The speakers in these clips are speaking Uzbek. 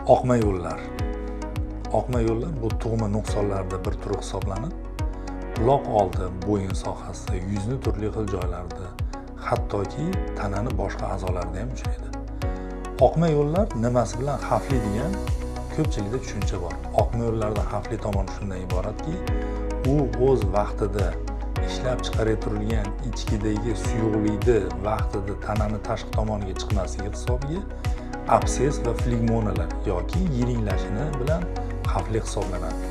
Oqma yo'llar. Oqma yo'llar bu tug'ma nuqsonlarda bir turi hisoblanib, quloq oldi, bo'yin sohasida, yuzni turli xil joylarda, hattoki tanani boshqa a'zolarida ham uchraydi. Oqma yo'llar nimasi bilan xavfli degan ko'pchilikda tushuncha bor. Oqma yo'llarda xavfli tomoni shundan iboratki, u o'z vaqtida ishlab chiqarayotgan ichkidagi suyuqlikni vaqtida tanani tashqi tomoniga chiqmasligi hisobiga abses va flegmonalar yoki yiringlashini bilan xavfli hisoblanadi.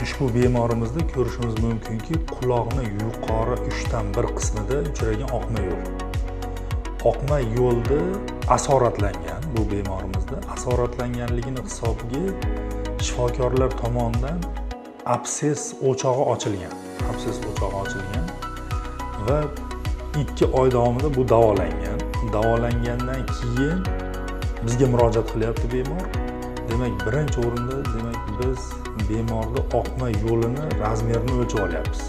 Ushbu bemorimizda ko'rishimiz mumkinki, quloqni yuqori 3dan 1 qismida uchragan oqma yo'l. Oqma yo'lda asoratlangan bu bemorimizda asoratlanganligini hisobiga shifokorlar tomonidan abses o'chog'i ochilgan. Abses o'chog'i ochilgan va 2 oy davomida bu davolangan. Davolangandan keyin bizga murojaat qilyapti bemor. Demak, birinchi o'rinda biz bemorni oqma yo'lini razmerini o'lchab olyapmiz.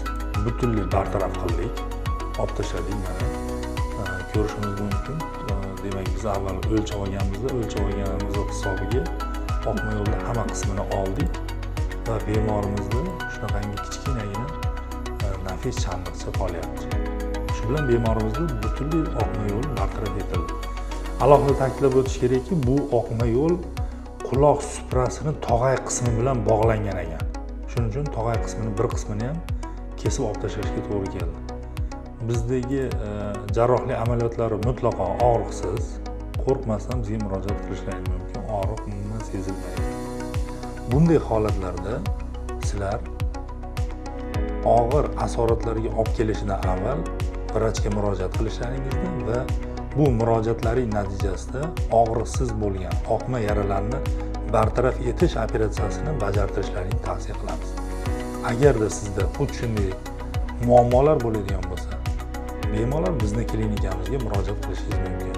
Butunlay bartaraf qildik, olib tashladik mana. Ko'rishimiz mumkin. Demak, biz avval o'lchab olganimiz hisobiga oqma yo'lda hamma qismini oldik va bemorimizni shunaqangi kichkinagina nafis chandiqcha qolyapti. Shu bilan bemorimizni butunlay oqma yo'l bartaraf etildi. Alohida ta'kidlab o'tish kerakki, bu oqma yo'l quloq suprasini tog'ay qismi bilan bog'langan ekan. Shuning uchun tog'ay qismini bir qismini ham kesib olib tashlashga to'g'ri keldi. Bizdagi jarrohlik amaliyotlari mutlaqo og'riqsiz. Qo'rqmasdan bizga murojaat qilishlari mumkin. Og'riq umuman sezilmaydi. Bunday holatlarda sizlar og'ir asoratlarga olib kelishidan avval vrachga murojaat qilishlaringizni va bu murojaatlaring natijasida og'riqsiz bo'lgan oqma yaralarni bartaraf etish operatsiyasini bajartirishlarini tavsiya qilamiz. Agarda sizda xuddi shunday muammolar bo'ladigan bo'lsa, bemalol bizning klinikamizga murojaat qilishingiz mumkin.